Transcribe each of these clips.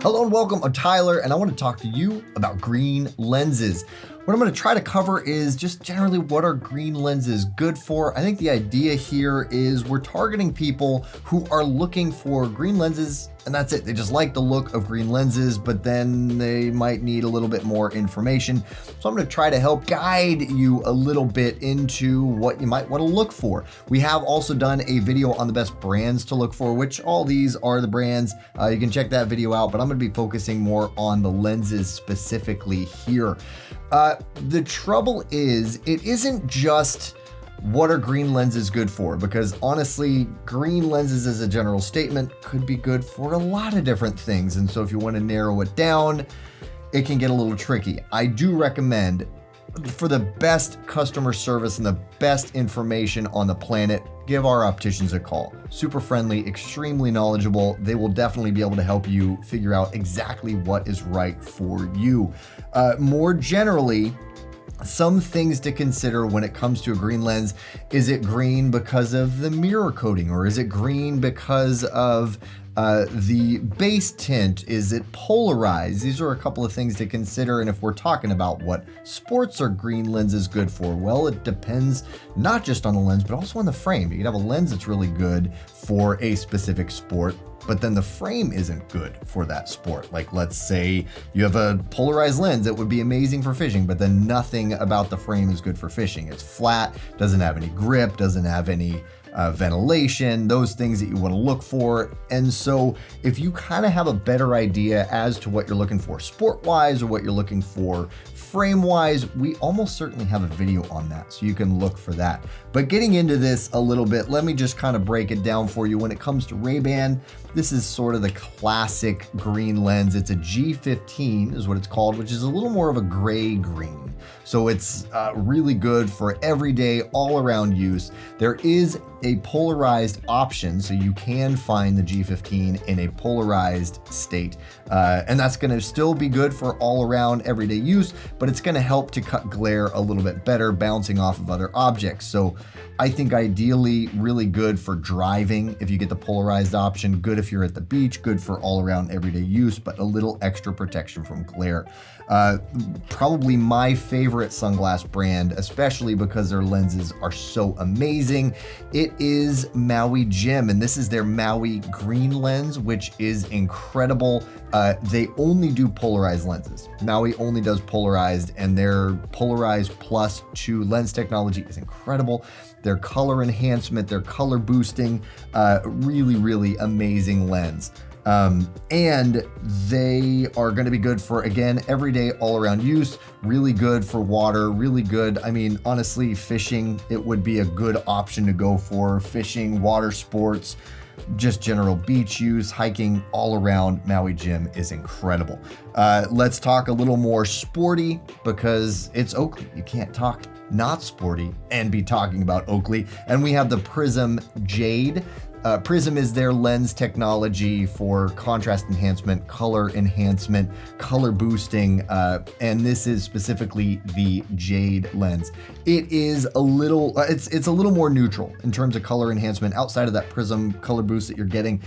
Hello and welcome, I'm Tyler, and I want to talk to you about green lenses. What I'm going to try to cover is just generally what are green lenses good for. I think the idea here is we're targeting people who are looking for green lenses, and that's it. They just like the look of green lenses, but then they might need a little bit more information. So I'm going to try to help guide you a little bit into what you might want to look for. We have also done a video on the best brands to look for, which all these are the brands. You can check that video out, but I'm going to be focusing more on the lenses specifically here. The trouble is, it isn't just what are green lenses good for, because honestly, green lenses as a general statement could be good for a lot of different things. And so if you want to narrow it down, it can get a little tricky. I do recommend, for the best customer service and the best information on the planet, give our opticians a call. Super friendly, extremely knowledgeable. They will definitely be able to help you figure out exactly what is right for you. More generally, some things to consider when it comes to a green lens. Is it green because of the mirror coating, or is it green because of the base tint? Is it polarized? These are a couple of things to consider. And if we're talking about what sports are green lenses good for, well, it depends not just on the lens, but also on the frame. You can have a lens that's really good for a specific sport, but then the frame isn't good for that sport. Like, let's say you have a polarized lens that would be amazing for fishing, but then nothing about the frame is good for fishing. It's flat, doesn't have any grip, doesn't have any ventilation, those things that you want to look for. And so if you kind of have a better idea as to what you're looking for sport-wise or what you're looking for frame-wise, we almost certainly have a video on that, so you can look for that. But getting into this a little bit, let me just kind of break it down for you. When it comes to Ray-Ban, this is sort of the classic green lens. It's a G15 is what it's called, which is a little more of a gray green. So it's really good for everyday, all-around use. There is a polarized option, so you can find the G15 in a polarized state, and that's going to still be good for all-around everyday use, but it's going to help to cut glare a little bit better, bouncing off of other objects. So I think ideally really good for driving if you get the polarized option, good if you're at the beach, good for all-around everyday use, but a little extra protection from glare. Probably my favorite sunglass brand, especially because their lenses are so amazing, it is MAUIGreen, and this is their MAUIGreen lens, which is incredible. They only do polarized lenses. Maui only does polarized, and their Polarized Plus 2 lens technology is incredible. Their color enhancement, their color boosting, really, really amazing lens. And they are going to be good for, again, everyday all-around use, really good for water, really good. I mean, honestly, fishing, it would be a good option to go for. Fishing, water sports, just general beach use, hiking, all around, MAUIGreen is incredible. Let's talk a little more sporty, because it's Oakley. You can't talk not sporty and be talking about Oakley. And we have the Prizm Jade. Prizm is their lens technology for contrast enhancement, color enhancement, color boosting, and this is specifically the Jade lens. It is a little, it's a little more neutral in terms of color enhancement. Outside of that Prizm color boost that you're getting,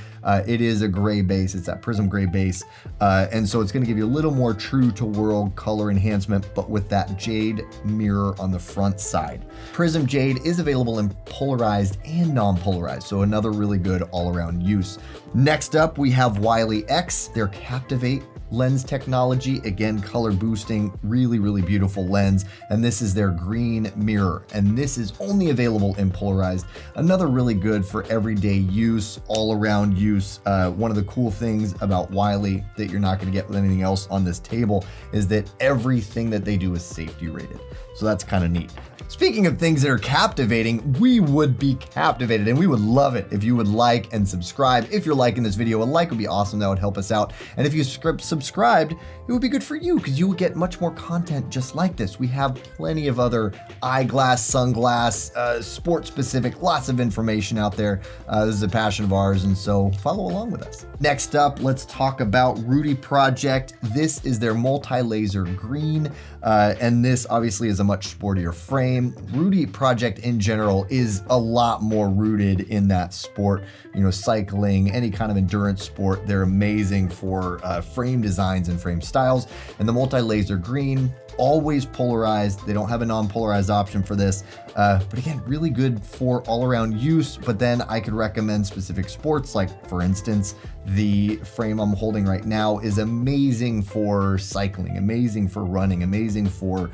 it is a gray base. It's that Prizm gray base, and so it's going to give you a little more true to world color enhancement, but with that Jade mirror on the front side. Prizm Jade is available in polarized and non-polarized, so another really good all-around use. Next up, we have Wiley X, their Captivate lens technology. Again, color boosting, really, really beautiful lens. And this is their green mirror. And this is only available in polarized. Another really good for everyday use, all-around use. One of the cool things about Wiley that you're not going to get with anything else on this table is that everything that they do is safety rated. So that's kind of neat. Speaking of things that are captivating, we would be captivated and we would love it if you would like and subscribe. If you're liking this video, a like would be awesome. That would help us out. And if you subscribe subscribed, it would be good for you because you would get much more content just like this. We have plenty of other eyeglass, sunglass, sport specific, lots of information out there. This is a passion of ours, and so follow along with us. Next up, let's talk about Rudy Project. This is their multi-laser green, and this obviously is a much sportier frame. Rudy Project in general is a lot more rooted in that sport, cycling, any kind of endurance sport. They're amazing for frame designs and frame styles. And the multi-laser green, always polarized. They don't have a non-polarized option for this, but again, really good for all-around use. But then I could recommend specific sports, like for instance, the frame I'm holding right now is amazing for cycling, amazing for running, amazing for,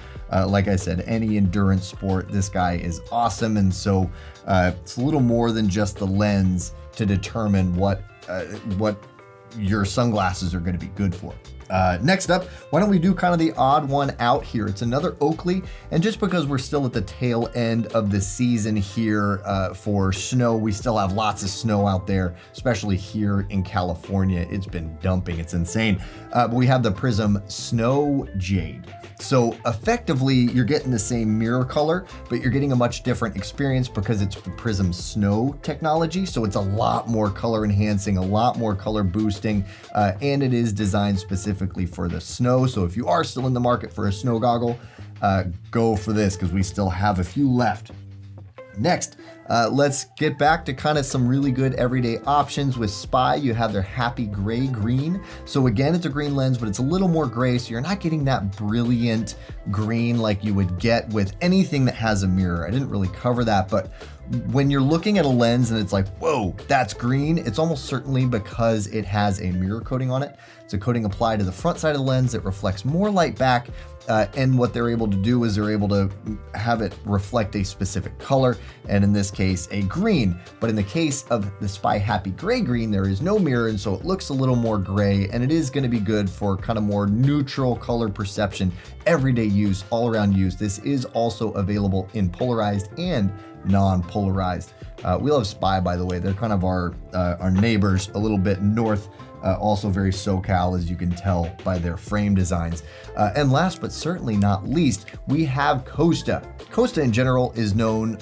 like I said, any endurance sport. This guy is awesome. And so it's a little more than just the lens to determine what your sunglasses are going to be good for. Next up, why don't we do kind of the odd one out here? It's another Oakley, and just because we're still at the tail end of the season here for snow, we still have lots of snow out there, especially here in California. It's been dumping, it's insane. But we have the Prizm Snow Jade. So effectively, you're getting the same mirror color, but you're getting a much different experience because it's the Prizm Snow technology. So it's a lot more color enhancing, a lot more color boosting, and it is designed specifically for the snow. So if you are still in the market for a snow goggle, go for this because we still have a few left. Next, let's get back to kind of some really good everyday options. With Spy, you have their Happy Gray Green. So again, it's a green lens, but it's a little more gray, so you're not getting that brilliant green like you would get with anything that has a mirror. I didn't really cover that, but when you're looking at a lens and it's like, whoa, that's green, it's almost certainly because it has a mirror coating on it. It's a coating applied to the front side of the lens. It reflects more light back. And what they're able to do is they're able to have it reflect a specific color, and in this case, a green. But in the case of the Spy Happy Gray Green, there is no mirror, and so it looks a little more gray, and it is going to be good for kind of more neutral color perception, everyday use, all around use. This is also available in polarized and non-polarized. We love Spy, by the way. They're kind of our neighbors a little bit north. Also very SoCal, as you can tell by their frame designs. And last but certainly not least, we have Costa. Costa in general is known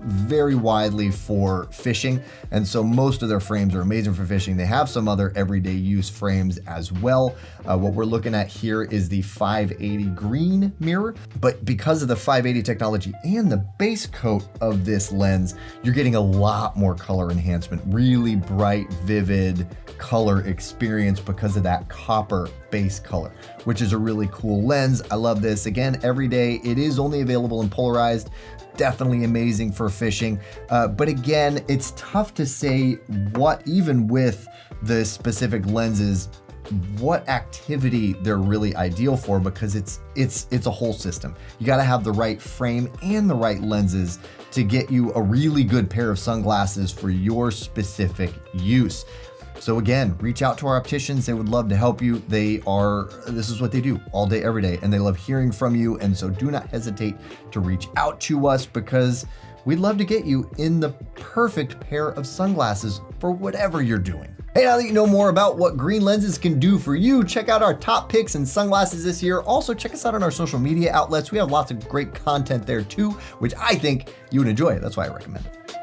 very widely for fishing, and so most of their frames are amazing for fishing. They have some other everyday use frames as well. What we're looking at here is the 580 green mirror, but because of the 580 technology and the base coat of this lens, you're getting a lot more color enhancement, really bright, vivid color experience because of that copper base color, which is a really cool lens. I love this. Again, every day. It is only available in polarized. Definitely amazing for fishing. But again, it's tough to say what, even with the specific lenses, what activity they're really ideal for, because it's a whole system. You got to have the right frame and the right lenses to get you a really good pair of sunglasses for your specific use. So again, reach out to our opticians. They would love to help you. This is what they do all day, every day, and they love hearing from you. And so do not hesitate to reach out to us because we'd love to get you in the perfect pair of sunglasses for whatever you're doing. Hey, now that you know more about what green lenses can do for you, check out our top picks in sunglasses this year. Also, check us out on our social media outlets. We have lots of great content there too, which I think you would enjoy. That's why I recommend it.